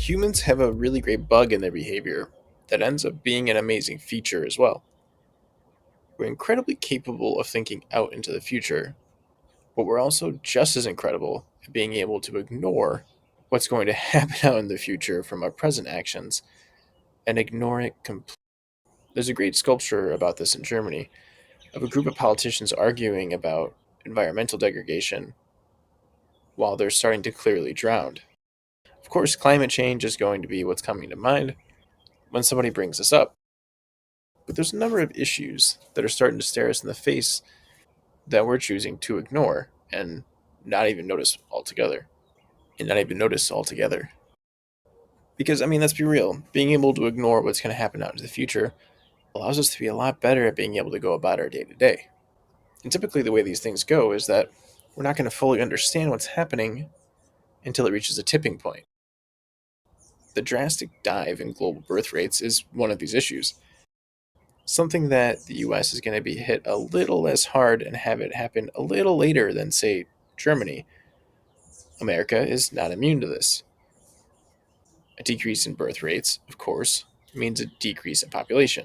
Humans have a really great bug in their behavior that ends up being an amazing feature as well. We're incredibly capable of thinking out into the future, but we're also just as incredible at being able to ignore what's going to happen out in the future from our present actions and ignore it completely. There's a great sculpture about this in Germany of a group of politicians arguing about environmental degradation while they're starting to clearly drown. Of course, climate change is going to be what's coming to mind when somebody brings this up, but there's a number of issues that are starting to stare us in the face that we're choosing to ignore and not even notice altogether. And not even notice altogether. Because, I mean, let's be real, being able to ignore what's going to happen out into the future allows us to be a lot better at being able to go about our day to day. And typically, the way these things go is that we're not going to fully understand what's happening until it reaches a tipping point. The drastic dive in global birth rates is one of these issues. Something that the US is going to be hit a little less hard and have it happen a little later than, say, Germany. America is not immune to this. A decrease in birth rates, of course, means a decrease in population.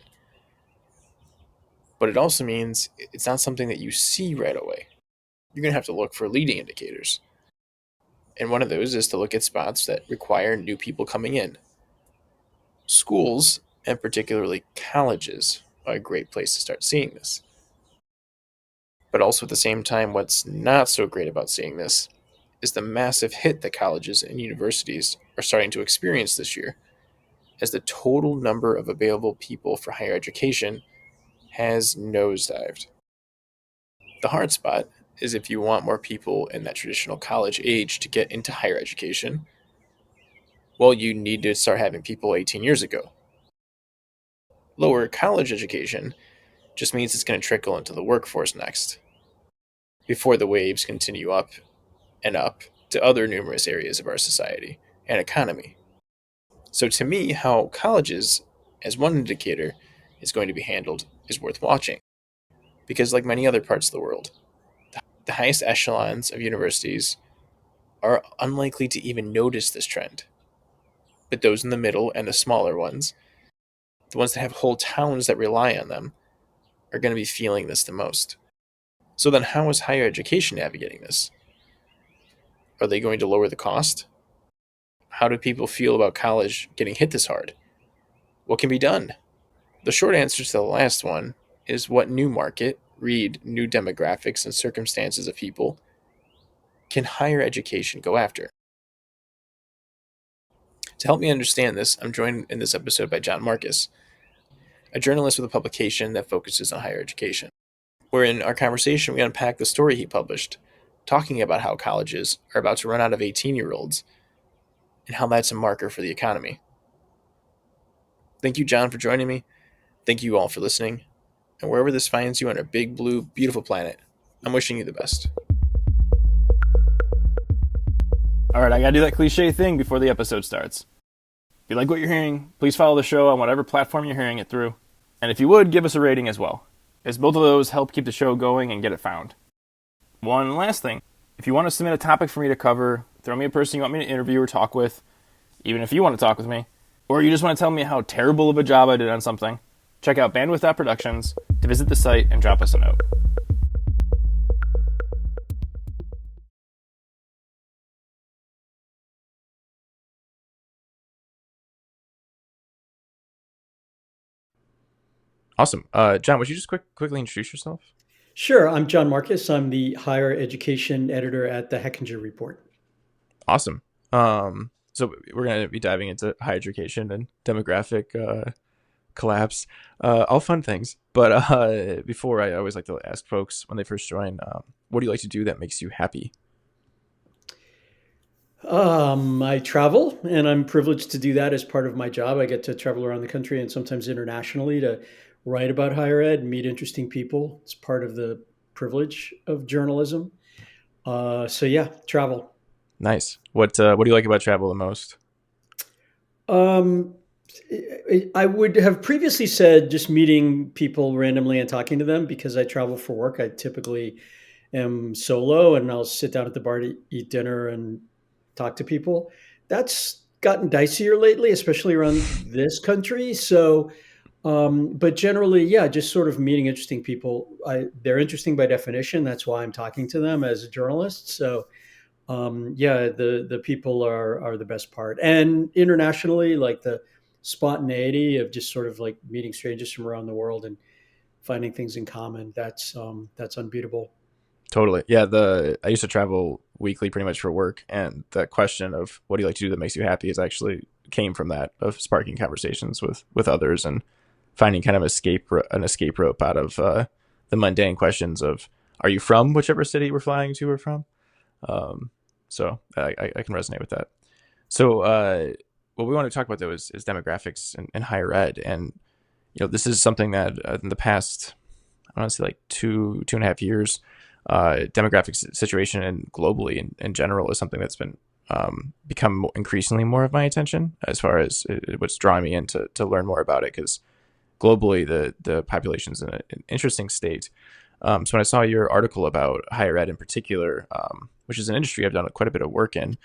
But it also means it's not something that you see right away. You're going to have to look for leading indicators. And one of those is to look at spots that require new people coming in. Schools, and particularly colleges, are a great place to start seeing this. But also at the same time, what's not so great about seeing this is the massive hit that colleges and universities are starting to experience this year, as the total number of available people for higher education has nosedived. The hard spot is if you want more people in that traditional college age to get into higher education, well, you need to start having people 18 years ago. Lower college education just means it's going to trickle into the workforce next, before the waves continue up and up to other numerous areas of our society and economy. So, to me, how colleges, as one indicator, is going to be handled is worth watching. Because, like many other parts of the world, the highest echelons of universities are unlikely to even notice this trend. But those in the middle and the smaller ones, the ones that have whole towns that rely on them, are going to be feeling this the most. So then, how is higher education navigating this? Are they going to lower the cost? How do people feel about college getting hit this hard? What can be done? The short answer to the last one is what new market, read new demographics and circumstances of people, can higher education go after? To help me understand this, I'm joined in this episode by Jon Marcus, a journalist with a publication that focuses on higher education. Where in our conversation, we unpack the story he published, talking about how colleges are about to run out of 18-year-olds and how that's a marker for the economy. Thank you, Jon, for joining me. Thank you all for listening. And wherever this finds you on our big, blue, beautiful planet, I'm wishing you the best. All right, I gotta do that cliche thing before the episode starts. If you like what you're hearing, please follow the show on whatever platform you're hearing it through. And if you would, give us a rating as well, as both of those help keep the show going and get it found. One last thing, if you want to submit a topic for me to cover, throw me a person you want me to interview or talk with, even if you want to talk with me, or you just want to tell me how terrible of a job I did on something, check out bandwidth.productions to visit the site and drop us a note. Awesome. Jon, would you just quickly introduce yourself? Sure. I'm Jon Marcus. I'm the higher education editor at the Hechinger Report. Awesome. So we're going to be diving into higher education and demographic collapse, all fun things. But before, I always like to ask folks when they first join, what do you like to do that makes you happy? I travel, and I'm privileged to do that as part of my job. I get to travel around the country and sometimes internationally to write about higher ed, meet interesting people. It's part of the privilege of journalism. So yeah, travel. Nice. What do you like about travel the most? Um, I would have previously said just meeting people randomly and talking to them because I travel for work. I typically am solo and I'll sit down at the bar to eat dinner and talk to people. That's gotten dicier lately, especially around this country. So, but generally, yeah, just sort of meeting interesting people. They're interesting by definition. That's why I'm talking to them as a journalist. So, yeah, the people are the best part. And internationally, like the spontaneity of just sort of like meeting strangers from around the world and finding things in common. That's unbeatable. Totally. Yeah, the I used to travel weekly pretty much for work, and the question of what do you like to do that makes you happy is actually came from that of sparking conversations with others and finding kind of an escape rope out of the mundane questions of are you from whichever city we're flying to or from. Um, so I can resonate with that. So what we want to talk about though is demographics and higher ed, and this is something that in the past I want to say like 2.5 years, demographic situation and globally in general is something that's been become increasingly more of my attention as far as what's drawing me in to learn more about it because globally the population's in an interesting state. So when I saw your article about higher ed in particular, which is an industry I've done quite a bit of work in,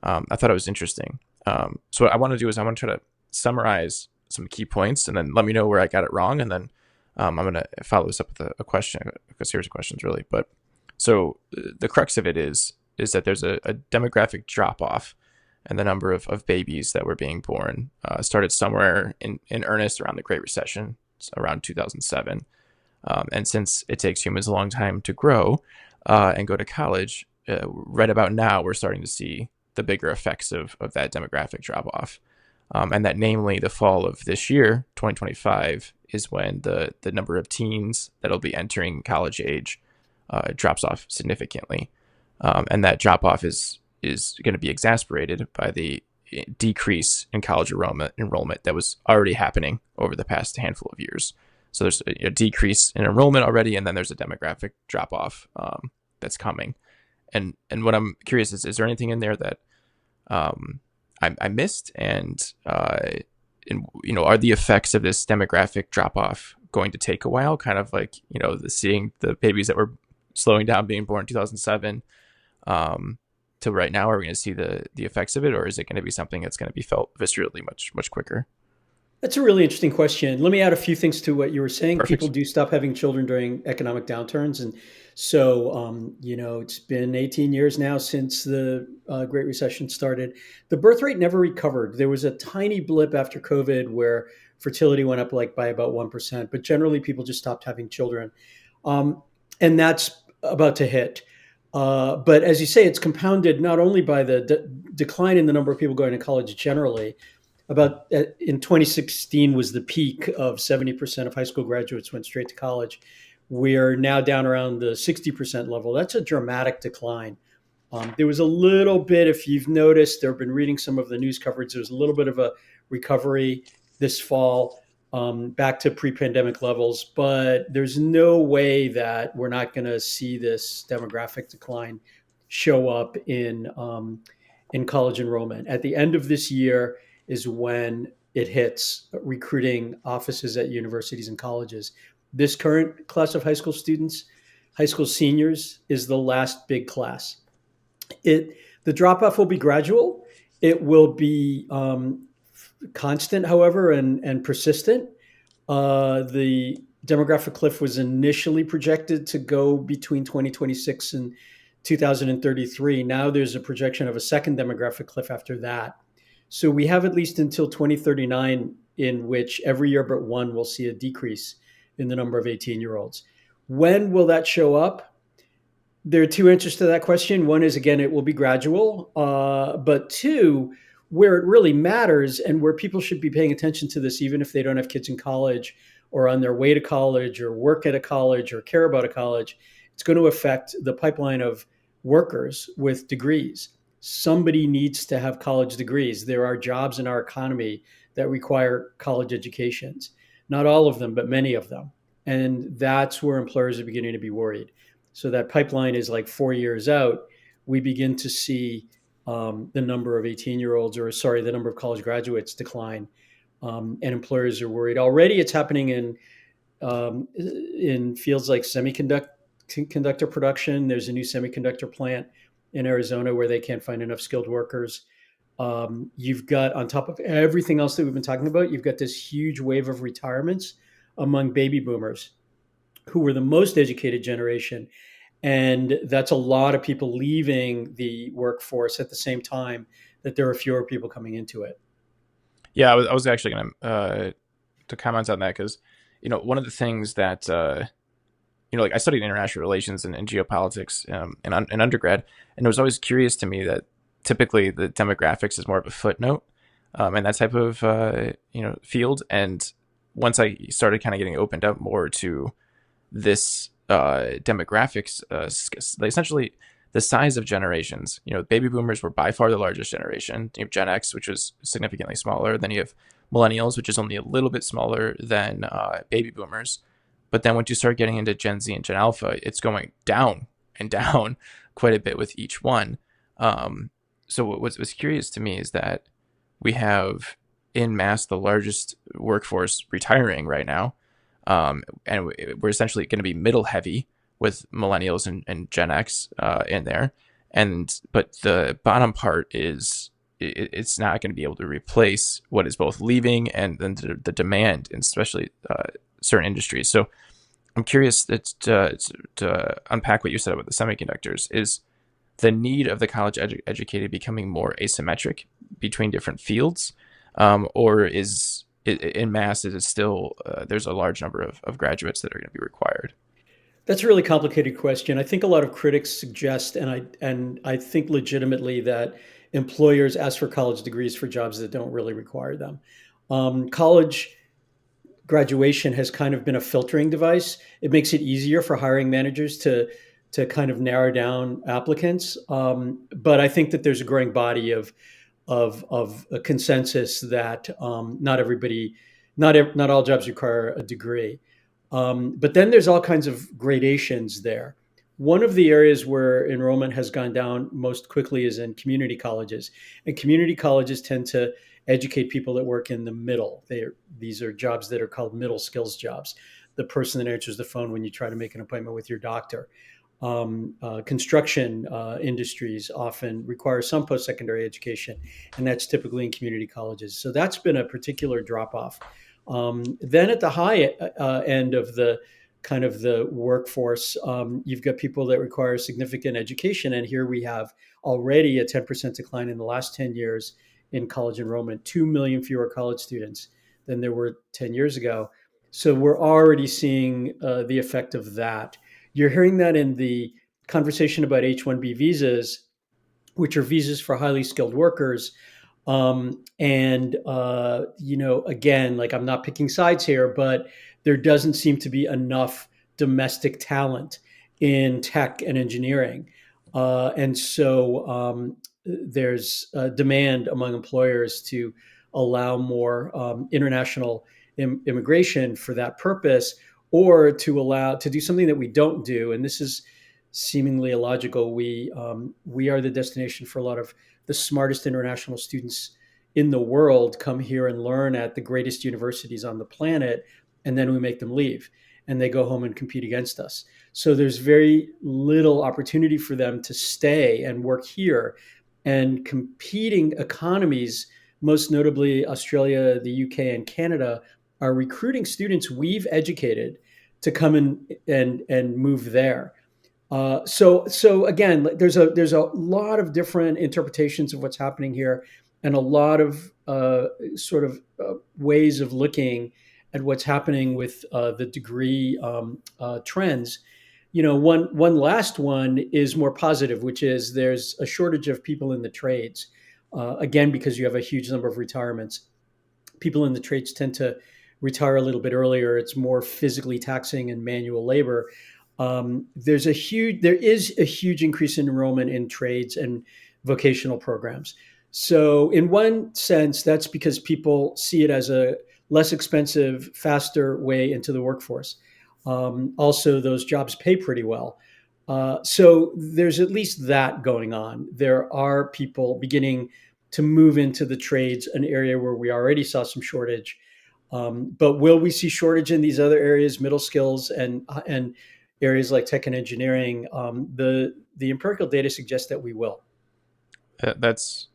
I thought it was interesting. So what I want to do is I want to try to summarize some key points and then let me know where I got it wrong, and then I'm going to follow this up with a question, a series of questions, really. But so the crux of it is that there's a demographic drop off, and the number of babies that were being born started somewhere in earnest around the Great Recession, around 2007. And since it takes humans a long time to grow and go to college, right about now we're starting to see the bigger effects of that demographic drop off. And that namely the fall of this year, 2025, is when the number of teens that'll be entering college age drops off significantly. And that drop off is going to be exacerbated by the decrease in college enrollment that was already happening over the past handful of years. So there's a decrease in enrollment already, and then there's a demographic drop off that's coming. And what I'm curious is there anything in there that I missed, and are the effects of this demographic drop off going to take a while? Kind of like seeing the babies that were slowing down being born in 2007 to right now. Are we going to see the effects of it, or is it going to be something that's going to be felt viscerally much quicker? That's a really interesting question. Let me add a few things to what you were saying. People Perfect. do stop having children during economic downturns. And so, it's been 18 years now since the Great Recession started. The birth rate never recovered. There was a tiny blip after COVID where fertility went up like by about 1%, but generally people just stopped having children. Um, and that's about to hit. But as you say, it's compounded not only by the decline in the number of people going to college generally, about in 2016 was the peak of 70% of high school graduates went straight to college. We're now down around the 60% level. That's a dramatic decline. There was a little bit, if you've noticed, there have been reading some of the news coverage, there's a little bit of a recovery this fall back to pre-pandemic levels, but there's no way that we're not going to see this demographic decline show up in college enrollment. At the end of this year is when it hits recruiting offices at universities and colleges. This current class of high school students, high school seniors, is the last big class. The drop off will be gradual. It will be constant, however, and persistent. The demographic cliff was initially projected to go between 2026 and 2033. Now there's a projection of a second demographic cliff after that. So we have at least until 2039 in which every year but one will see a decrease in the number of 18-year-olds. When will that show up? There are two answers to that question. One is, again, it will be gradual. But two, where it really matters and where people should be paying attention to this, even if they don't have kids in college or on their way to college or work at a college or care about a college, it's going to affect the pipeline of workers with degrees. Somebody needs to have college degrees. There are jobs in our economy that require college educations. Not all of them, but many of them. And that's where employers are beginning to be worried. So that pipeline is like 4 years out. We begin to see the number of 18-year-olds, or sorry, the number of college graduates decline. And employers are worried. Already it's happening in fields like semiconductor production. There's a new semiconductor plant in Arizona where they can't find enough skilled workers. You've got, on top of everything else that we've been talking about, you've got this huge wave of retirements among baby boomers, who were the most educated generation. And that's a lot of people leaving the workforce at the same time that there are fewer people coming into it. Yeah, I was actually going to comment on that because, one of the things that like I studied international relations and geopolitics in undergrad, and it was always curious to me that typically the demographics is more of a footnote in that type of field. And once I started kind of getting opened up more to this demographics, essentially the size of generations. Baby boomers were by far the largest generation. You have Gen X, which was significantly smaller. Then you have millennials, which is only a little bit smaller than baby boomers. But then once you start getting into Gen Z and Gen Alpha, it's going down and down quite a bit with each one. So what was curious to me is that we have in mass the largest workforce retiring right now, and we're essentially going to be middle heavy with millennials and Gen X in there, and but the bottom part is it's not going to be able to replace what is both leaving and then the demand, and especially certain industries. So I'm curious to unpack what you said about the semiconductors. Is the need of the college educated becoming more asymmetric between different fields, or in mass is it still there's a large number of graduates that are going to be required? That's a really complicated question. I think a lot of critics suggest, and I think legitimately, that employers ask for college degrees for jobs that don't really require them. College graduation has kind of been a filtering device. It makes it easier for hiring managers to kind of narrow down applicants. But I think that there's a growing body of a consensus that not everybody, not all jobs require a degree. But then there's all kinds of gradations there. One of the areas where enrollment has gone down most quickly is in community colleges, and community colleges tend to educate people that work in the middle. These are jobs that are called middle skills jobs. The person that answers the phone when you try to make an appointment with your doctor. Construction industries often require some post-secondary education, and that's typically in community colleges. So that's been a particular drop-off. Then at the high end of the kind of the workforce, you've got people that require significant education, and here we have already a 10% decline in the last 10 years in college enrollment, 2 million fewer college students than there were 10 years ago. So we're already seeing the effect of that. You're hearing that in the conversation about H-1B visas, which are visas for highly skilled workers. Again, like, I'm not picking sides here, but there doesn't seem to be enough domestic talent in tech and engineering. And so there's a demand among employers to allow more international immigration for that purpose, or to allow to do something that we don't do. And this is seemingly illogical. We are the destination for a lot of the smartest international students in the world come here and learn at the greatest universities on the planet, and then we make them leave and they go home and compete against us. So there's very little opportunity for them to stay and work here. And competing economies, most notably Australia, the UK, and Canada, are recruiting students we've educated to come in and move there. So again, there's a lot of different interpretations of what's happening here, and a lot of ways of looking at what's happening with the degree trends. One last one is more positive, which is there's a shortage of people in the trades. Again, because you have a huge number of retirements, people in the trades tend to retire a little bit earlier. It's more physically taxing and manual labor. There is a huge increase in enrollment in trades and vocational programs. So in one sense, that's because people see it as a less expensive, faster way into the workforce. Also, those jobs pay pretty well. So there's at least that going on. There are people beginning to move into the trades, an area where we already saw some shortage. But will we see shortage in these other areas, middle skills and areas like tech and engineering? The empirical data suggests that we will. That's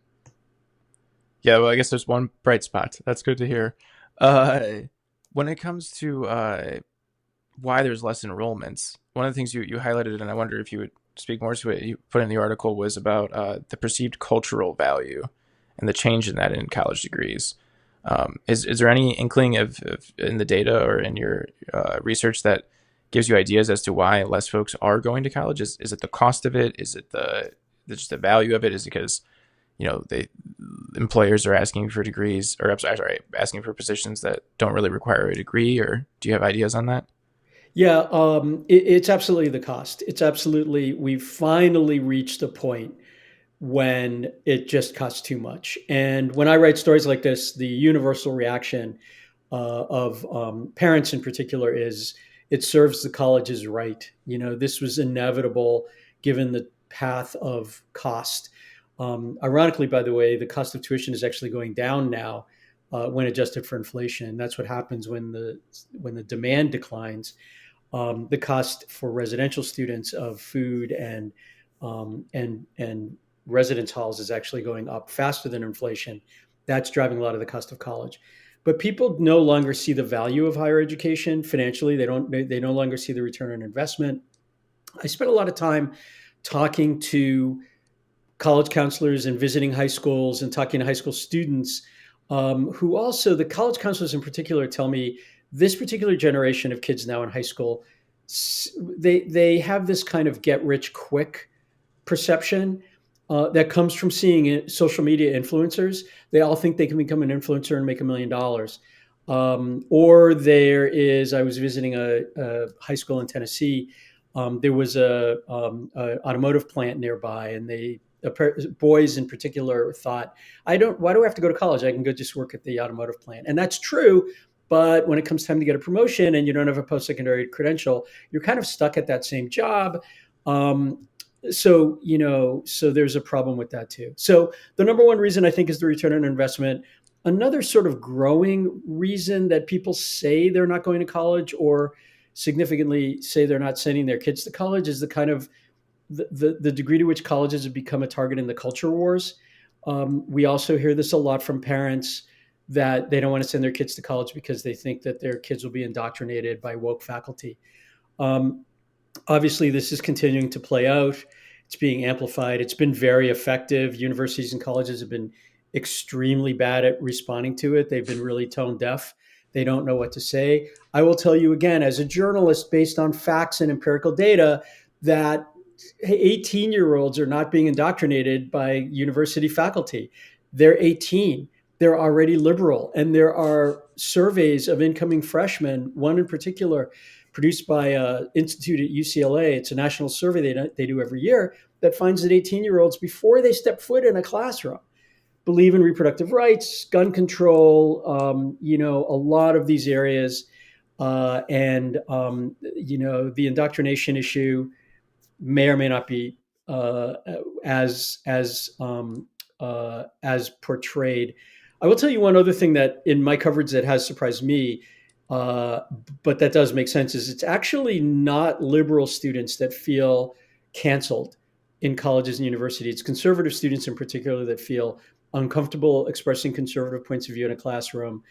Yeah, well, I guess there's one bright spot. That's good to hear. Uh, when it comes to why there's less enrollments, one of the things you highlighted, and I wonder if you would speak more to it, you put in the article, was about the perceived cultural value and the change in that in college degrees. Is there any inkling of in the data or in your research that gives you ideas as to why less folks are going to college? Is it the cost of it? Is it just the value of it? Is it because they employers are asking for degrees, or I'm sorry, asking for positions that don't really require a degree? Or do you have ideas on that? Yeah, it's absolutely the cost. It's absolutely, we've finally reached a point when it just costs too much. And when I write stories like this, the universal reaction of parents in particular is it serves the colleges right. This was inevitable given the path of cost. Ironically, by the way, the cost of tuition is actually going down now when adjusted for inflation. That's what happens when the demand declines. The cost for residential students of food and residence halls is actually going up faster than inflation. That's driving a lot of the cost of college. But people no longer see the value of higher education financially. They no longer see the return on investment. I spent a lot of time talking to college counselors and visiting high schools and talking to high school students who also, the college counselors in particular, tell me this particular generation of kids now in high school, they have this kind of get rich quick perception that comes from seeing social media influencers. They all think they can become an influencer and make $1 million. Or there is, I was visiting a high school in Tennessee. There was a automotive plant nearby, and boys in particular thought, why do I have to go to college? I can go just work at the automotive plant. And that's true. But when it comes time to get a promotion and you don't have a post-secondary credential, you're kind of stuck at that same job. So there's a problem with that too. So the number one reason I think is the return on investment. Another sort of growing reason that people say they're not going to college or significantly say they're not sending their kids to college is the kind of the degree to which colleges have become a target in the culture wars. We also hear this a lot from parents that they don't want to send their kids to college because they think that their kids will be indoctrinated by woke faculty. Um, Obviously, this is continuing to play out. It's being amplified. It's been very effective. Universities and colleges have been extremely bad at responding to it. They've been really tone deaf. They don't know what to say. I will tell you again, as a journalist, based on facts and empirical data, that 18-year-olds are not being indoctrinated by university faculty. They're 18. They're already liberal. And there are surveys of incoming freshmen, one in particular, produced by an institute at UCLA. It's a national survey they do every year that finds that 18-year-olds, before they step foot in a classroom, believe in reproductive rights, gun control, a lot of these areas. The indoctrination issue may or may not be as portrayed. I will tell you one other thing that in my coverage that has surprised me, uh, but that does make sense, is it's actually not liberal students that feel canceled in colleges and universities. It's conservative students in particular that feel uncomfortable expressing conservative points of view in a classroom.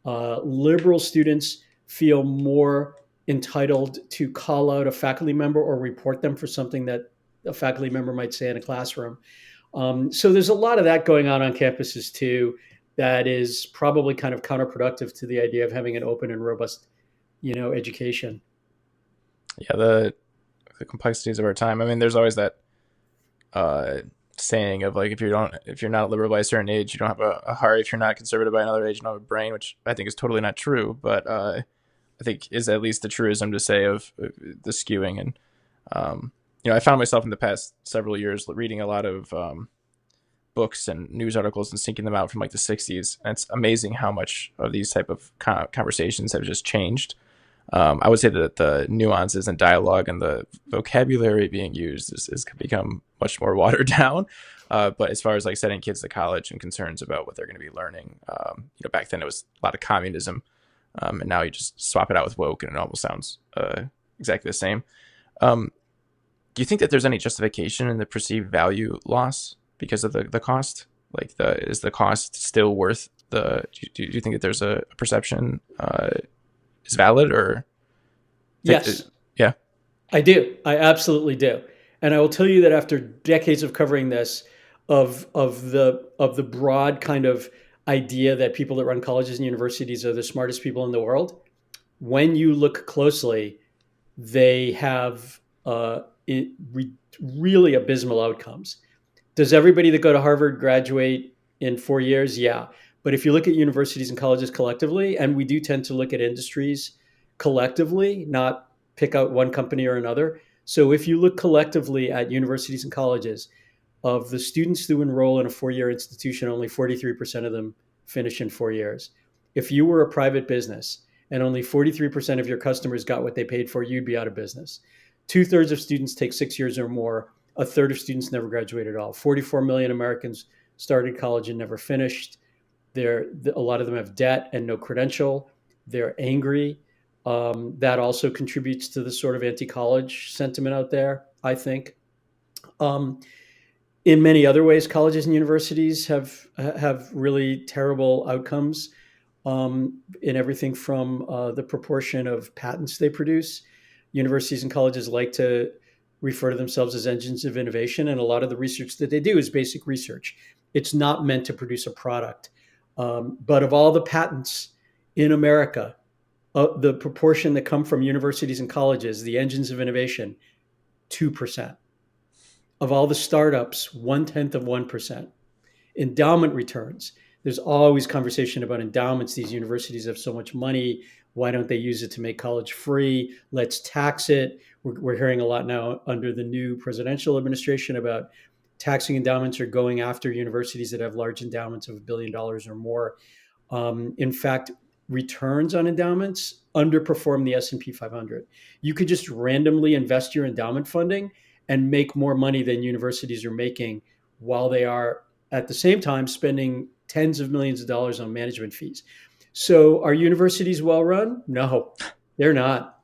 Liberal students feel more entitled to call out a faculty member or report them for something that a faculty member might say in a classroom. So there's a lot of that going on campuses too. That is probably kind of counterproductive to the idea of having an open and robust, education. Yeah, the complexities of our time. I mean, there's always that uh, saying of like, if you're not liberal by a certain age, you don't have a heart. If you're not conservative by another age, you don't have a brain, which I think is totally not true. But I think is at least the truism to say of the skewing. And I found myself in the past several years reading a lot of books and news articles and seeking them out from like the 60s. And it's amazing how much of these type of conversations have just changed. I would say that the nuances and dialogue and the vocabulary being used is become much more watered down. But as far as like sending kids to college and concerns about what they're going to be learning, back then it was a lot of communism, and now you just swap it out with woke, and it almost sounds exactly the same. Do you think that there's any justification in the perceived value loss because of the cost? Like, the is the cost still worth the? Do you think that there's a perception is valid, or think? Yes, Yeah. I do. I absolutely do. And I will tell you that after decades of covering this, of the broad kind of idea that people that run colleges and universities are the smartest people in the world, when you look closely, they have really abysmal outcomes. Does everybody that go to Harvard graduate in 4 years? Yeah. But if you look at universities and colleges collectively, and we do tend to look at industries collectively, not pick out one company or another. So if you look collectively at universities and colleges, of the students who enroll in a 4 year institution, only 43% of them finish in 4 years. If you were a private business and only 43% of your customers got what they paid for, you'd be out of business. Two-thirds of students take 6 years or more. A third of students never graduate at all. 44 million Americans started college and never finished. A lot of them have debt and no credential. They're angry. That also contributes to the sort of anti-college sentiment out there, I think. Um, in many other ways, colleges and universities have really terrible outcomes, in everything from the proportion of patents they produce. Universities and colleges like to refer to themselves as engines of innovation, and a lot of the research that they do is basic research. It's not meant to produce a product. But of all the patents in America, the proportion that come from universities and colleges, the engines of innovation, 2%. Of all the startups, 1/10 of 1%. Endowment returns. There's always conversation about endowments. These universities have so much money. Why don't they use it to make college free? Let's tax it. We're hearing a lot now under the new presidential administration about taxing endowments or going after universities that have large endowments of $1 billion or more. In fact, returns on endowments underperform the S&P 500. You could just randomly invest your endowment funding and make more money than universities are making, while they are at the same time spending tens of millions of dollars on management fees. So are universities well run? No, they're not.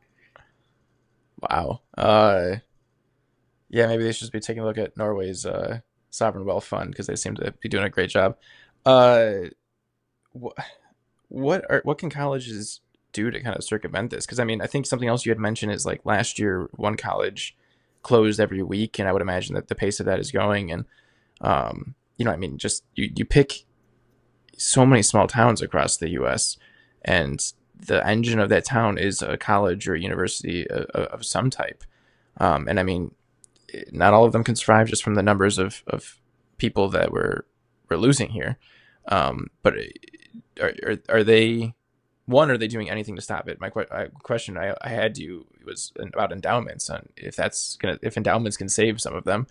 Wow. Yeah, maybe they should just be taking a look at Norway's sovereign wealth fund, because they seem to be doing a great job. Uh, wh- what can colleges do to kind of circumvent this? Because I mean, I think something else you had mentioned is, like, last year one college closed every week, and I would imagine that the pace of that is going. And I mean, just you pick so many small towns across the U.S., and the engine of that town is a college or a university of some type. And I mean, not all of them can survive just from the numbers of people that we're losing here. But are they, one, are they doing anything to stop it? My question I had to you was about endowments, on if endowments can save some of them,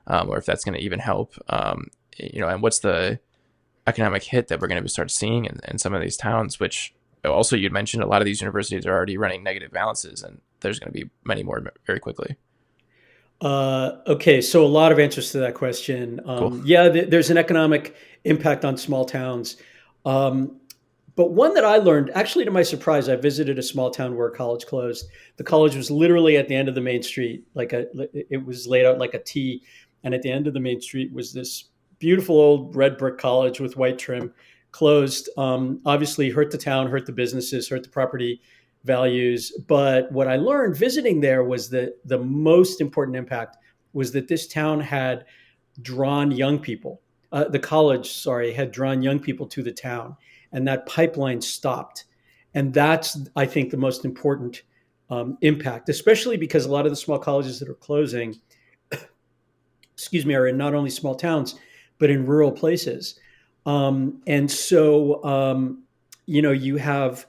or if that's gonna even help. And what's the economic hit that we're going to start seeing in some of these towns, which also you'd mentioned a lot of these universities are already running negative balances, and there's going to be many more very quickly. Okay, so a lot of answers to that question. Cool. Yeah, there's an economic impact on small towns. Um, but one that I learned, actually to my surprise, I visited a small town where a college closed. The college was literally at the end of the main street, it was laid out like a T, and at the end of the main street was this beautiful old red brick college with white trim, closed. Obviously, hurt the town, hurt the businesses, hurt the property values. But what I learned visiting there was that the most important impact was that this town had drawn young people. The college, sorry, had drawn young people to the town, and that pipeline stopped. And that's, I think, the most important impact, especially because a lot of the small colleges that are closing, excuse me, are in not only small towns, but in rural places. And so, you have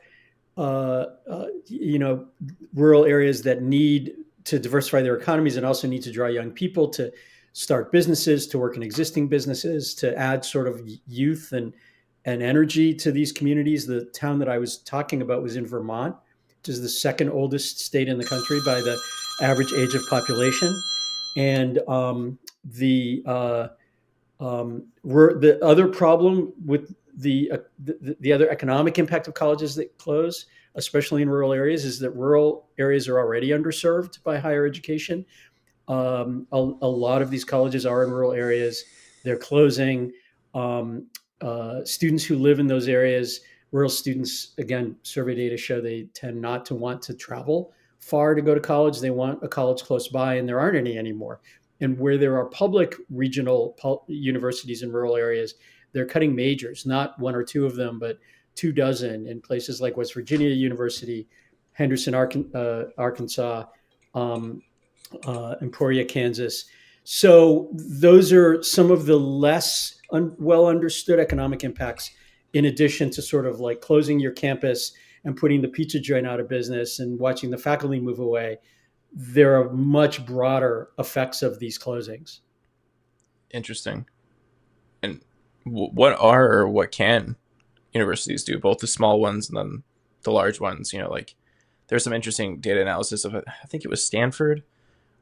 rural areas that need to diversify their economies and also need to draw young people to start businesses, to work in existing businesses, to add sort of youth and energy to these communities. The town that I was talking about was in Vermont, which is the second oldest state in the country by the average age of population. And the other problem with the other economic impact of colleges that close, especially in rural areas, is that rural areas are already underserved by higher education. A lot of these colleges are in rural areas. They're closing. Um, Students who live in those areas, rural students, again, survey data show they tend not to want to travel far to go to college. They want a college close by, and there aren't any anymore. And where there are public regional universities in rural areas, they're cutting majors, not one or two of them, but 2 dozen in places like West Virginia University, Henderson, Arkansas, um, Emporia, Kansas. So those are some of the less well understood economic impacts, in addition to sort of like closing your campus and putting the pizza joint out of business and watching the faculty move away. There are much broader effects of these closings. Interesting. And what are or what can universities do? Both the small ones and then the large ones. Like there's some interesting data analysis of it. I think it was Stanford,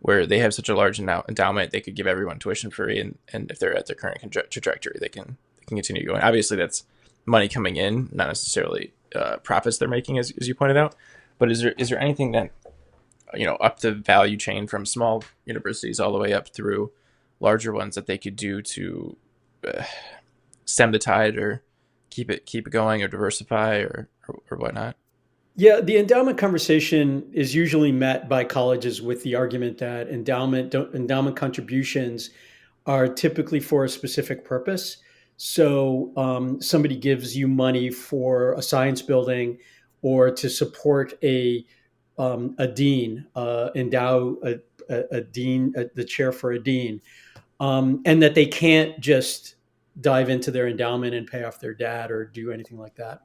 where they have such a large endowment, they could give everyone tuition free, and if they're at their current trajectory, they can continue going. Obviously, that's money coming in, not necessarily profits they're making, as you pointed out. But is there anything that up the value chain from small universities all the way up through larger ones that they could do to uh, stem the tide or keep it going or diversify or whatnot? Yeah, the endowment conversation is usually met by colleges with the argument that endowment contributions are typically for a specific purpose. So somebody gives you money for a science building or to support a dean, endow a dean, the chair for a dean, and that they can't just dive into their endowment and pay off their debt or do anything like that.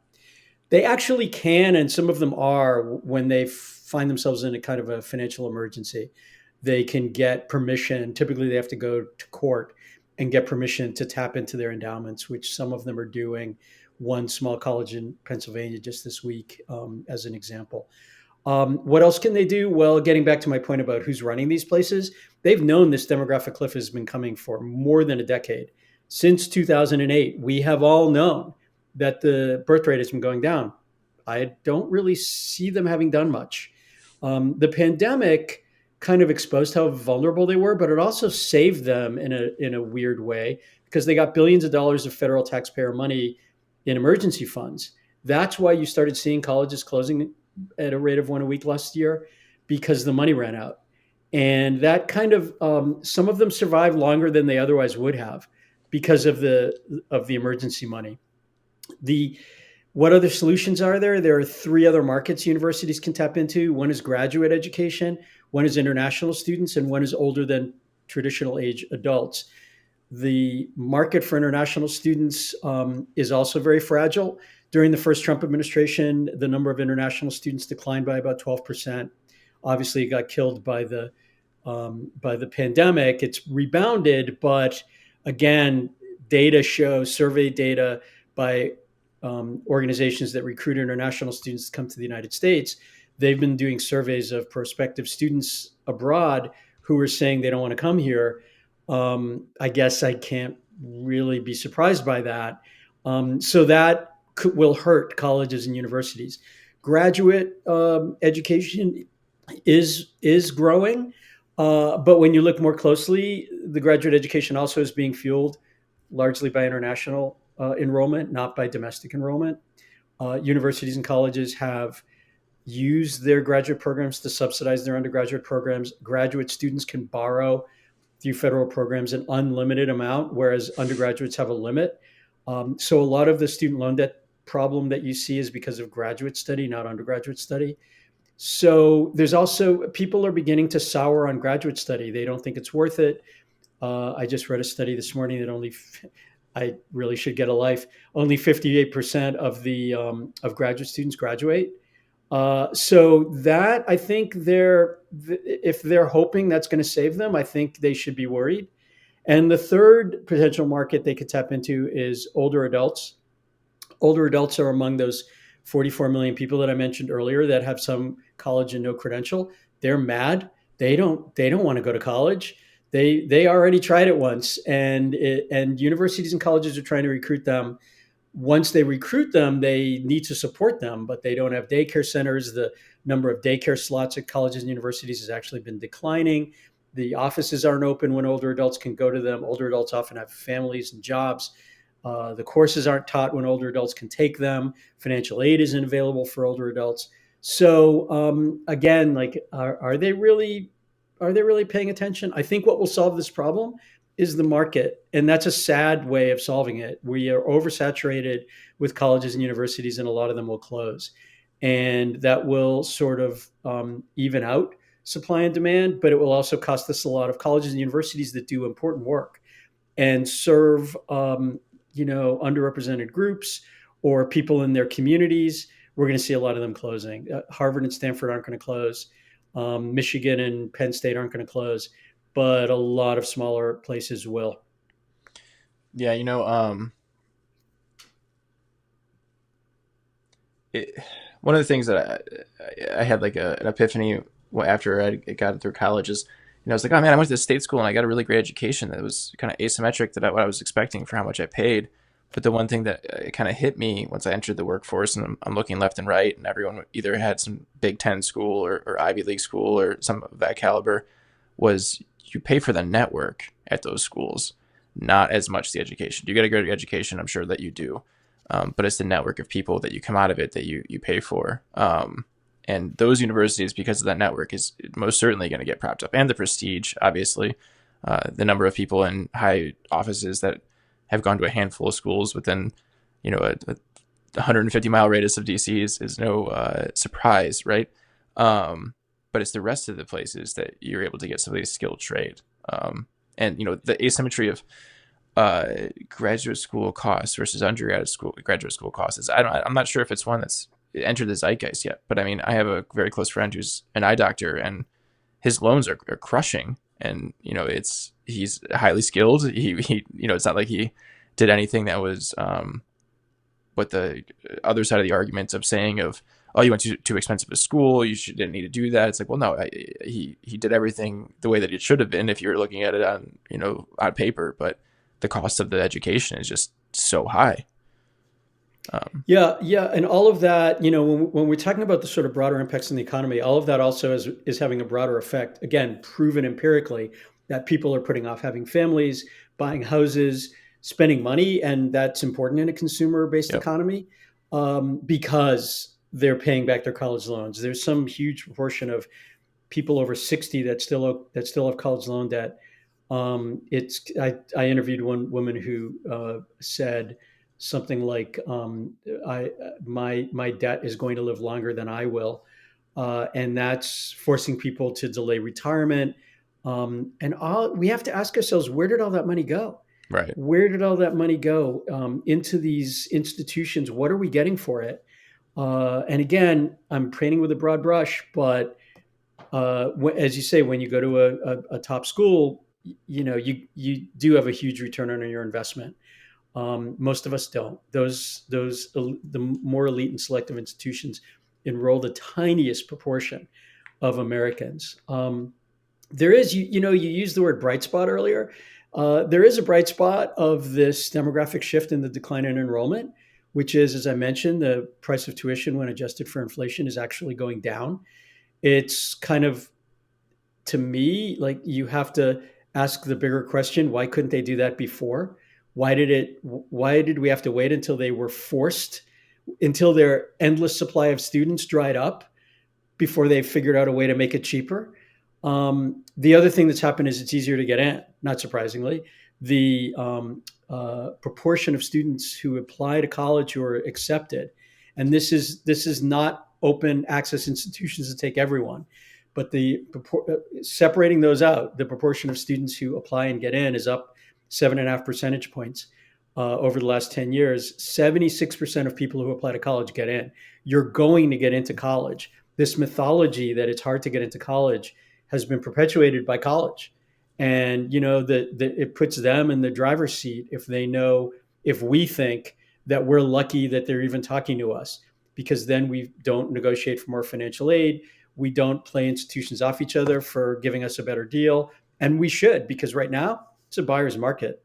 They actually can, and some of them are, when they find themselves in a kind of a financial emergency. They can get permission. Typically, they have to go to court and get permission to tap into their endowments, which some of them are doing. One small college in Pennsylvania just this week, as an example. What else can they do? Well, getting back to my point about who's running these places, they've known this demographic cliff has been coming for more than a decade. Since 2008, we have all known that the birth rate has been going down. I don't really see them having done much. The pandemic kind of exposed how vulnerable they were, but it also saved them in a weird way because they got billions of dollars of federal taxpayer money in emergency funds. That's why you started seeing colleges closing at a rate of one a week last year, because the money ran out. And that kind of some of them survived longer than they otherwise would have because of the emergency money. The What other solutions are there? There are three other markets universities can tap into. One is graduate education, one is international students, and one is older than traditional age adults. The market for international students is also very fragile. During the first Trump administration, the number of international students declined by about 12%. Obviously, it got killed by the pandemic. It's rebounded, but again, survey data by organizations that recruit international students to come to the United States. They've been doing surveys of prospective students abroad who are saying they don't want to come here. I guess I can't really be surprised by that. So that will hurt colleges and universities. Graduate education is growing, but when you look more closely, the graduate education also is being fueled largely by international enrollment, not by domestic enrollment. Universities and colleges have used their graduate programs to subsidize their undergraduate programs. Graduate students can borrow through federal programs an unlimited amount, whereas undergraduates have a limit. So a lot of the student loan debt problem that you see is because of graduate study, not undergraduate study. So there's also people are beginning to sour on graduate study. They don't think it's worth it. I just read a study this morning that I really should get a life. Only 58% of the of graduate students graduate. So that I think if they're hoping that's going to save them, I think they should be worried. And the third potential market they could tap into is older adults. Older adults are among those 44 million people that I mentioned earlier that have some college and no credential. They're mad. They don't want to go to college. They already tried it once, and universities and colleges are trying to recruit them. Once they recruit them, they need to support them, but they don't have daycare centers. The number of daycare slots at colleges and universities has actually been declining. The offices aren't open when older adults can go to them. Older adults often have families and jobs. The courses aren't taught when older adults can take them. Financial aid isn't available for older adults. So again, like, are they really paying attention? I think what will solve this problem is the market, and that's a sad way of solving it. We are oversaturated with colleges and universities, and a lot of them will close, and that will sort of even out supply and demand. But it will also cost us a lot of colleges and universities that do important work and serve underrepresented groups or people in their communities. We're going to see a lot of them closing. Harvard and Stanford aren't going to close. Michigan and Penn State aren't going to close, but a lot of smaller places will. Yeah, it, one of the things that I had like an epiphany after I got through college is, I was like, oh man, I went to state school and I got a really great education that was kind of asymmetric to what I was expecting for how much I paid. But the one thing that kind of hit me once I entered the workforce, and I'm looking left and right, and everyone either had some Big Ten school or Ivy League school or some of that caliber, was you pay for the network at those schools, not as much the education. You get a good education, I'm sure that you do, but it's the network of people that you come out of it that you pay for. And those universities, because of that network, is most certainly going to get propped up, and the prestige, obviously. The number of people in high offices that have gone to a handful of schools within, a 150-mile radius of DC is no surprise, right? But it's the rest of the places that you're able to get somebody skilled trade. And the asymmetry of graduate school costs versus graduate school costs is, I'm not sure if it's one that's entered the zeitgeist yet. But I mean, I have a very close friend who's an eye doctor, and his loans are crushing. And he's highly skilled. He it's not like he did anything that was what the other side of the arguments of saying of, oh, you went to too expensive a school, didn't need to do that. It's like, well, no, he did everything the way that it should have been if you're looking at it on paper. But the cost of the education is just so high. Yeah, and all of that, when we're talking about the sort of broader impacts on the economy, all of that also is having a broader effect. Again, proven empirically that people are putting off having families, buying houses, spending money, and that's important in a consumer-based Yep. economy because they're paying back their college loans. There's some huge proportion of people over 60 that still have college loan debt. I interviewed one woman who said something like, my debt is going to live longer than I will, and that's forcing people to delay retirement. We have to ask ourselves, where did all that money go? Right. Where did all that money go into these institutions? What are we getting for it? And again, I'm painting with a broad brush, but as you say, when you go to a top school, you do have a huge return on your investment. Most of us don't. The more elite and selective institutions enroll the tiniest proportion of Americans. There is, you used the word bright spot earlier. There is a bright spot of this demographic shift in the decline in enrollment, which is, as I mentioned, the price of tuition when adjusted for inflation is actually going down. It's kind of, to me, like, you have to ask the bigger question: why couldn't they do that before? Why did we have to wait until they were forced, until their endless supply of students dried up before they figured out a way to make it cheaper? The other thing that's happened is it's easier to get in, not surprisingly. The proportion of students who apply to college who are accepted, and this is not open access institutions to take everyone, but separating those out, the proportion of students who apply and get in is up 7.5 percentage points over the last 10 years. 76% of people who apply to college get in. You're going to get into college. This mythology that it's hard to get into college has been perpetuated by college. And, it puts them in the driver's seat if we think that we're lucky that they're even talking to us, because then we don't negotiate for more financial aid. We don't play institutions off each other for giving us a better deal. And we should, because right now it's a buyer's market.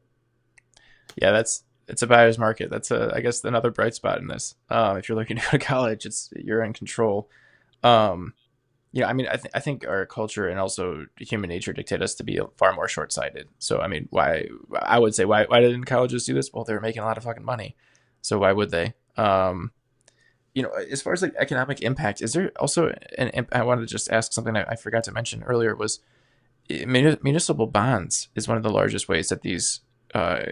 Yeah, it's a buyer's market. That's I guess another bright spot in this. If you're looking to go to college, you're in control. Um, I mean, I think our culture and also human nature dictate us to be far more short-sighted. So, I mean, why I would say why didn't colleges do this? Well, they were making a lot of fucking money, so why would they? As far as like economic impact, is there also I wanted to just ask something I forgot to mention earlier was municipal bonds is one of the largest ways that these uh,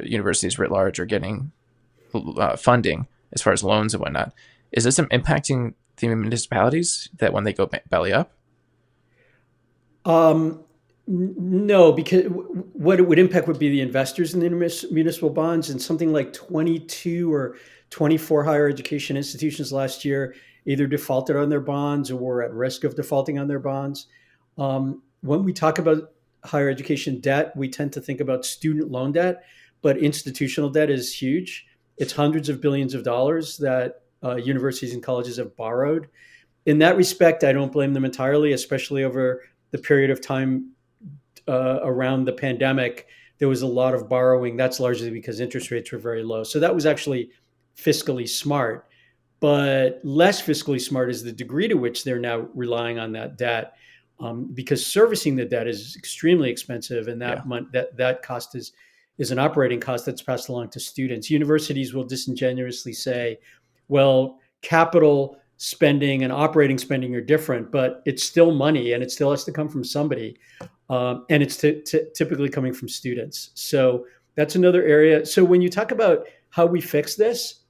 universities writ large are getting funding as far as loans and whatnot. Is this impacting the municipalities that when they go belly up? Um, no, because what it would impact would be the investors in the municipal bonds, and something like 22 or 24 higher education institutions last year either defaulted on their bonds or were at risk of defaulting on their bonds. When we talk about higher education debt, we tend to think about student loan debt, but institutional debt is huge. It's hundreds of billions of dollars that universities and colleges have borrowed. In that respect, I don't blame them entirely, especially over the period of time around the pandemic. There was a lot of borrowing. That's largely because interest rates were very low. So that was actually fiscally smart. But less fiscally smart is the degree to which they're now relying on that debt, because servicing the debt is extremely expensive, and Yeah. that cost is an operating cost that's passed along to students. Universities will disingenuously say, "Well, capital spending and operating spending are different, but it's still money, and it still has to come from somebody, and it's typically coming from students." So that's another area. So when you talk about how we fix this,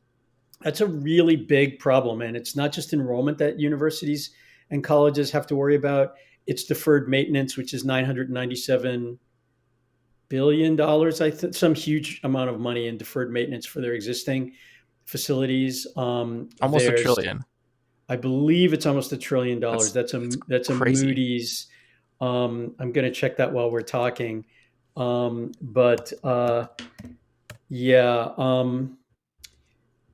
that's a really big problem. And it's not just enrollment that universities and colleges have to worry about. It's deferred maintenance, which is $997 billion, some huge amount of money in deferred maintenance for their existing facilities. Almost a There's, trillion. I believe it's almost $1 trillion. That's That's a crazy. Moody's. I'm going to check that while we're talking. But yeah,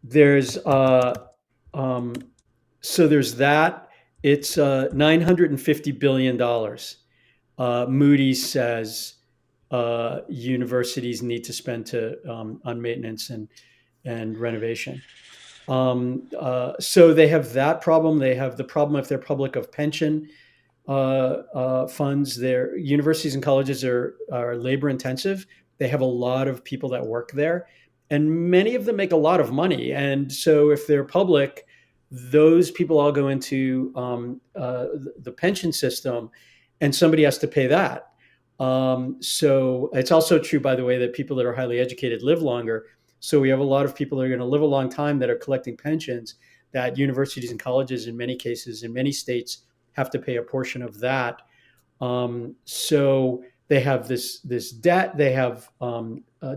there's um, so there's that. It's $950 billion. Moody's says universities need to spend to on maintenance and renovation. So they have that problem. They have the problem, if they're public, of pension funds. Their universities and colleges are labor intensive. They have a lot of people that work there, and many of them make a lot of money. And so if they're public, those people all go into the pension system, and somebody has to pay that. So it's also true, by the way, that people that are highly educated live longer. So we have a lot of people that are going to live a long time that are collecting pensions that universities and colleges, in many cases, in many states, have to pay a portion of that. So they have this debt, they have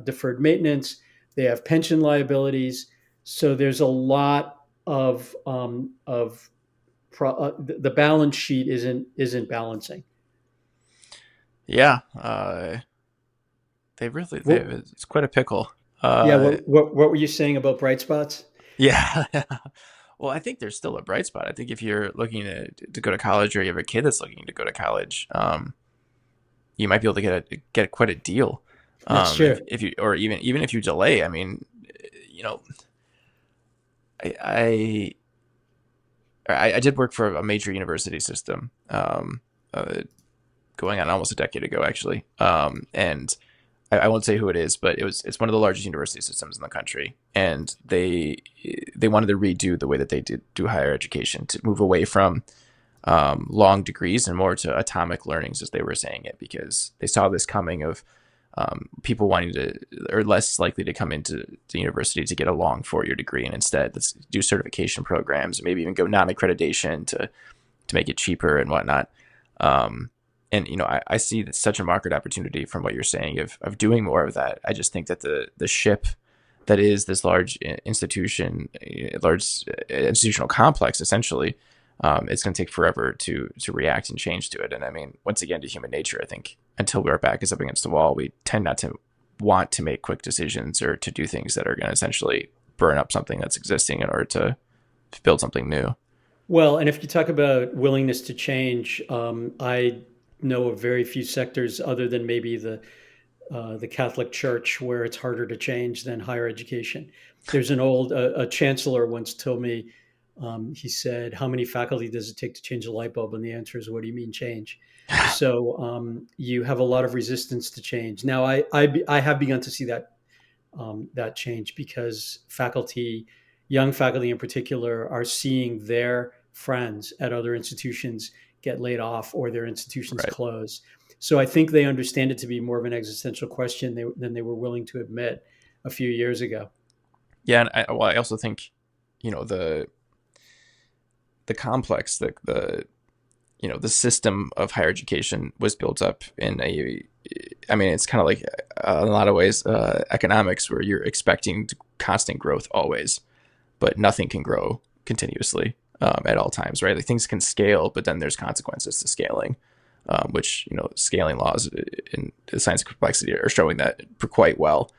deferred maintenance, they have pension liabilities. So there's a lot the balance sheet isn't balancing. Yeah. Well, it's quite a pickle. yeah. Uh, What were you saying about bright spots? yeah. Well, I think there's still a bright spot. I think if you're looking to go to college or you have a kid that's looking to go to college, you might be able to get quite a deal. That's true. If you or even if you delay, I mean, you know, I I did work for a major university system, going on almost a decade ago, actually. And I won't say who it is, but it's one of the largest university systems in the country, and they wanted to redo the way that they do higher education to move away from long degrees and more to atomic learnings, as they were saying it, because they saw this coming of people wanting to, or less likely to come into the university to get a long 4-year degree, and instead let's do certification programs, maybe even go non-accreditation to make it cheaper and whatnot. And I see such a market opportunity from what you're saying of doing more of that. I just think that the ship that is this large institution, large institutional complex, essentially, it's going to take forever to react and change to it. And I mean, once again, to human nature, I think until our back is up against the wall, we tend not to want to make quick decisions or to do things that are going to essentially burn up something that's existing in order to build something new. Well, and if you talk about willingness to change, I know of very few sectors other than maybe the Catholic Church where it's harder to change than higher education. There's an old a chancellor once told me He said, "How many faculty does it take to change a light bulb?" And the answer is, "What do you mean change?" So you have a lot of resistance to change. Now, I have begun to see that change because faculty, young faculty in particular, are seeing their friends at other institutions get laid off or their institutions Right. close. So I think they understand it to be more of an existential question than they were willing to admit a few years ago. Yeah, and I also think, the complex, the system of higher education was built up in I mean, it's kind of like in a lot of ways economics, where you're expecting constant growth always, but nothing can grow continuously at all times, right? Like things can scale, but then there's consequences to scaling, which scaling laws in the science of complexity are showing that quite well.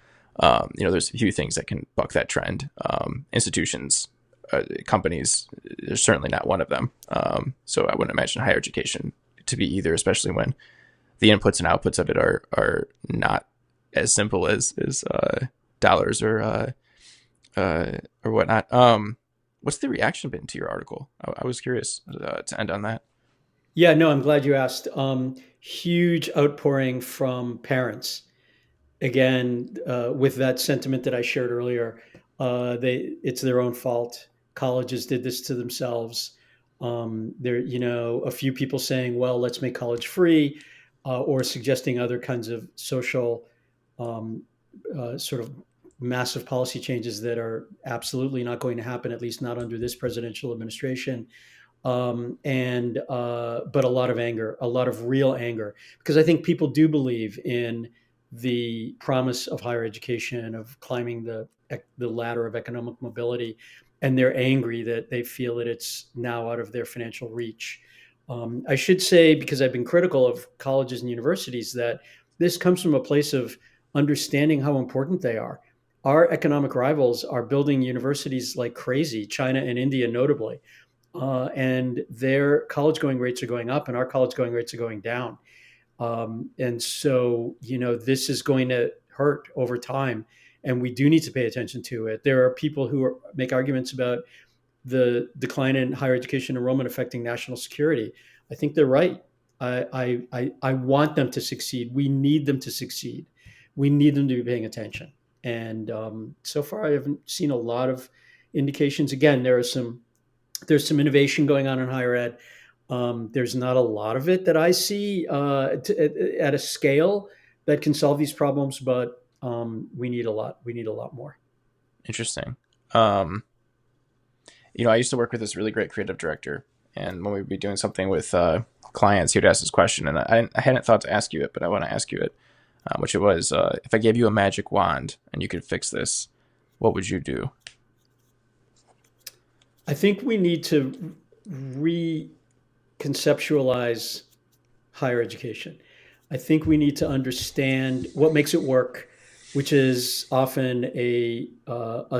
There's a few things that can buck that trend. Institutions, companies, there's certainly not one of them. So I wouldn't imagine higher education to be either, especially when the inputs and outputs of it are not as simple as dollars or whatnot. What's the reaction been to your article? I was curious to end on that. Yeah, no, I'm glad you asked. Huge outpouring from parents. Again, with that sentiment that I shared earlier, it's their own fault. Colleges did this to themselves. There, a few people saying, "Well, let's make college free," or suggesting other kinds of social, um, sort of massive policy changes that are absolutely not going to happen, at least not under this presidential administration. And But a lot of anger, a lot of real anger, because I think people do believe in the promise of higher education, of climbing the ladder of economic mobility, and they're angry that they feel that it's now out of their financial reach. I should say, because I've been critical of colleges and universities, that this comes from a place of understanding how important they are. Our economic rivals are building universities like crazy, China and India notably, and their college going rates are going up and our college going rates are going down. And so, this is going to hurt over time, and we do need to pay attention to it. There are people who make arguments about the decline in higher education enrollment affecting national security. I think they're right. I want them to succeed. We need them to succeed. We need them to be paying attention. And so far, I haven't seen a lot of indications. Again, there's some innovation going on in higher ed. There's not a lot of it that I see at a scale that can solve these problems, but we need a lot. We need a lot more. Interesting. I used to work with this really great creative director, and when we'd be doing something with clients, he would ask this question, and I hadn't thought to ask you it, but I want to ask you it, which it was, if I gave you a magic wand and you could fix this, what would you do? I think we need to reconceptualize higher education. I think we need to understand what makes it work, which is often a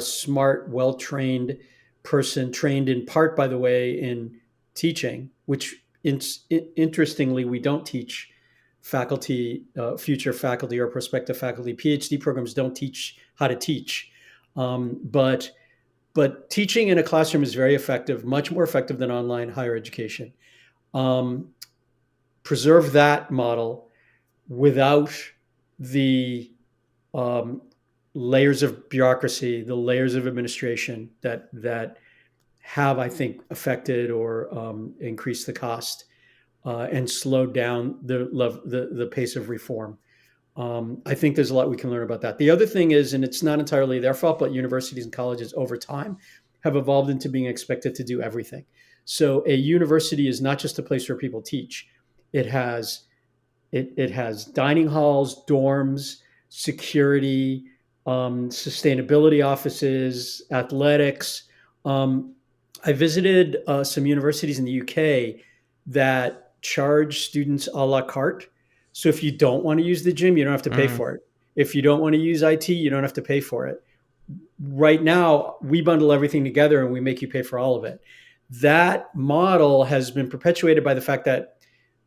smart, well trained person, trained in part, by the way, in teaching, which interestingly we don't teach faculty, future faculty or prospective faculty. PhD programs don't teach how to teach, but teaching in a classroom is very effective, much more effective than online higher education. Um, Preserve that model without the um, layers of bureaucracy, the layers of administration that have, I think, affected or increased the cost and slowed down the pace of reform. I think there's a lot we can learn about that. The other thing is, and it's not entirely their fault, but universities and colleges over time have evolved into being expected to do everything. So a university is not just a place where people teach. It has it has dining halls, dorms, security, sustainability offices, athletics. Um, I visited some universities in the UK that charge students a la carte. So if you don't want to use the gym, you don't have to pay Mm, for it. If you don't want to use IT, you don't have to pay for it. Right now, we bundle everything together and we make you pay for all of it. That model has been perpetuated by the fact that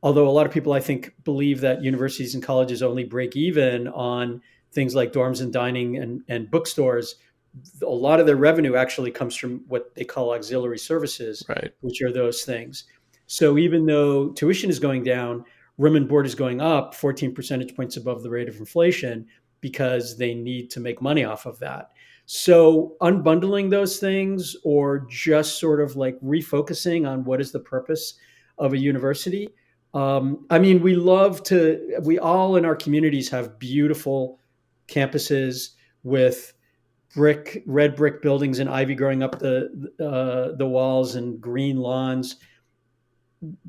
although a lot of people, I think, believe that universities and colleges only break even on things like dorms and dining and bookstores, a lot of their revenue actually comes from what they call auxiliary services, Right. which are those things. So even though tuition is going down, room and board is going up 14 percentage points above the rate of inflation because they need to make money off of that. So unbundling those things or just sort of like refocusing on what is the purpose of a university. I mean, we all in our communities have beautiful campuses with red brick buildings and ivy growing up the walls and green lawns.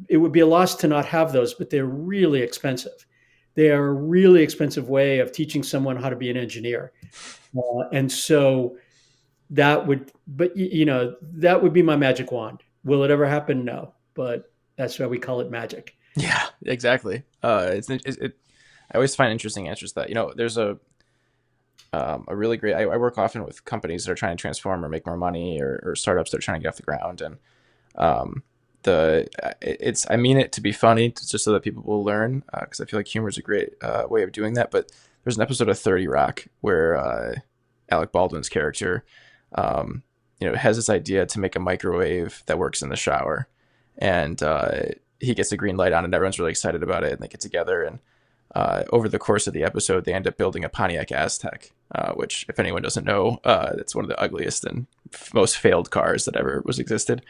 It would be a loss to not have those, but they're really expensive. They are a really expensive way of teaching someone how to be an engineer, and so that would be my magic wand. Will it ever happen? No, but that's why we call it magic. Yeah, exactly. I always find interesting answers that, there's a really great, I work often with companies that are trying to transform or make more money, or startups that are trying to get off the ground. And um, I mean it to be funny, just so that people will learn, because I feel like humor is a great way of doing that. But there's an episode of 30 Rock where Alec Baldwin's character, has this idea to make a microwave that works in the shower. And he gets a green light on, and everyone's really excited about it. And they get together, and over the course of the episode, they end up building a Pontiac Aztec, which, if anyone doesn't know, it's one of the ugliest and most failed cars that ever was existed.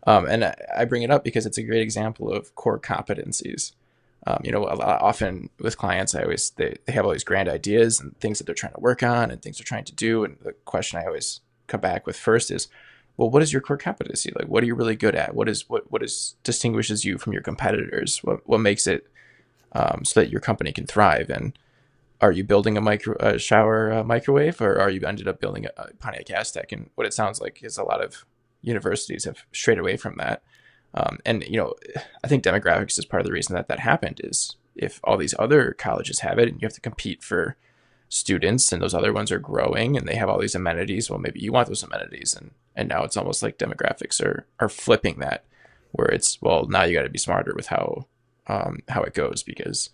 And I bring it up because it's a great example of core competencies. Often with clients, they have all these grand ideas and things that they're trying to work on and things they're trying to do. And the question I always come back with first is, well, what is your core competency? Like, what are you really good at? What distinguishes you from your competitors? What makes it so that your company can thrive? And are you building a shower microwave, or are you ended up building a Pontiac Aztec? And what it sounds like is a lot of universities have strayed away from that. And I think demographics is part of the reason that happened. Is if all these other colleges have it, and you have to compete for students, and those other ones are growing and they have all these amenities, well, maybe you want those amenities. And now it's almost like demographics are flipping that, where it's, well, now you got to be smarter with how it goes, because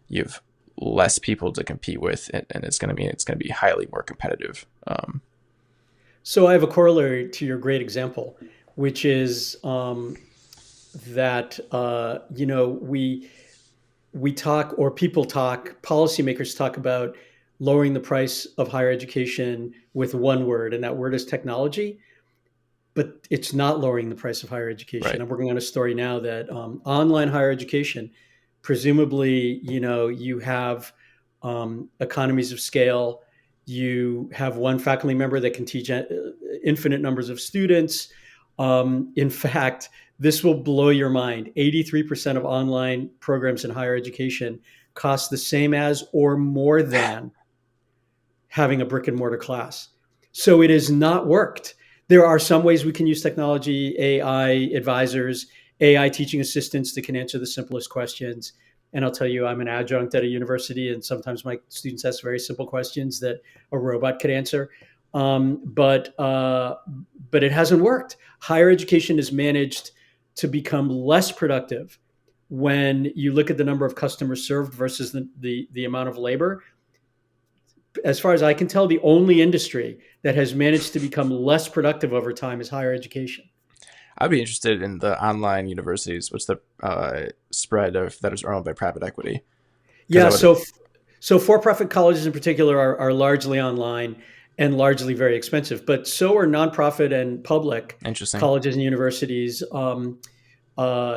you have less people to compete with, and it's going to be highly more competitive. So I have a corollary to your great example, which is that we talk, or people talk, policymakers talk about lowering the price of higher education with one word, and that word is technology. But it's not lowering the price of higher education. Right. I'm working on a story now that online higher education, presumably, you have economies of scale. You have one faculty member that can teach infinite numbers of students. In fact, this will blow your mind. 83% of online programs in higher education cost the same as or more than having a brick and mortar class. So it has not worked. There are some ways we can use technology, AI advisors, AI teaching assistants that can answer the simplest questions. And I'll tell you, I'm an adjunct at a university, and sometimes my students ask very simple questions that a robot could answer. But it hasn't worked. Higher education is managed to become less productive when you look at the number of customers served versus the amount of labor. As far as I can tell, the only industry that has managed to become less productive over time is higher education. I'd be interested in the online universities. What's the spread of that is owned by private equity? Yeah, so for-profit colleges in particular are largely online and largely very expensive, but so are nonprofit and public Interesting. colleges and universities,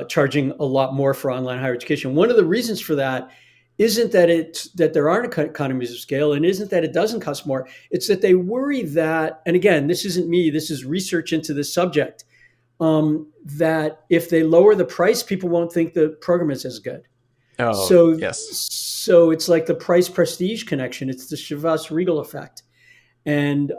charging a lot more for online higher education. One of the reasons for that isn't that there aren't economies of scale, and isn't that it doesn't cost more. It's that they worry that, and again, this isn't me, this is research into this subject, that if they lower the price, people won't think the program is as good. Oh, So, yes. so it's like the price prestige connection. It's the Chivas Regal effect, and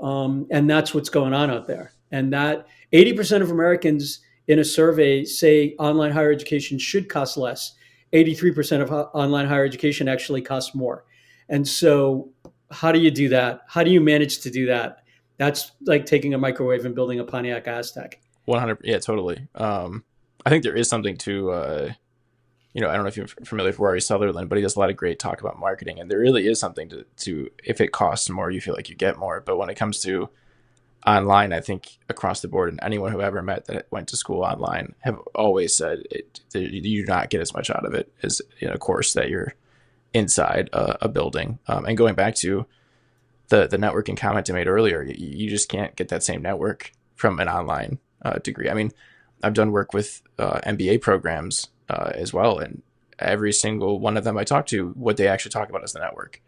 that's what's going on out there. And that 80% of Americans in a survey say online higher education should cost less. 83% of online higher education actually costs more. And so, how do you do that? How do you manage to do that? That's like taking a microwave and building a Pontiac Aztec. 100. Yeah, totally. I think there is something to, I don't know if you're familiar with Rory Sutherland, but he does a lot of great talk about marketing. And there really is something to if it costs more, you feel like you get more. But when it comes to online, I think across the board, and anyone who I've ever met that went to school online have always said you do not get as much out of it as in a course that you're inside a building. And going back to the networking comment I made earlier, you just can't get that same network from an online degree. I mean, I've done work with MBA programs as well, and every single one of them I talk to, what they actually talk about is the network.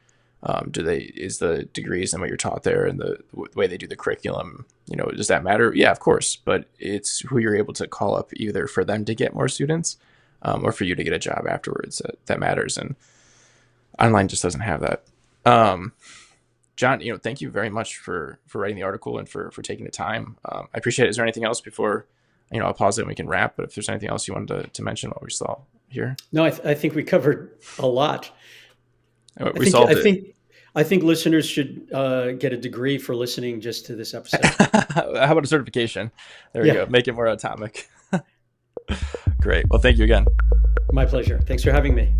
Is the degrees and what you're taught there and the way they do the curriculum, does that matter? Yeah, of course, but it's who you're able to call up either for them to get more students or for you to get a job afterwards that matters. And online just doesn't have that. Jon, thank you very much for writing the article and for taking the time. I appreciate it. Is there anything else before, I'll pause it and we can wrap, but if there's anything else you wanted to mention while we're still here? No, I think we covered a lot. We solved it. I think listeners should get a degree for listening just to this episode. How about a certification? There we go. Make it more atomic. Great. Well, thank you again. My pleasure. Thanks for having me.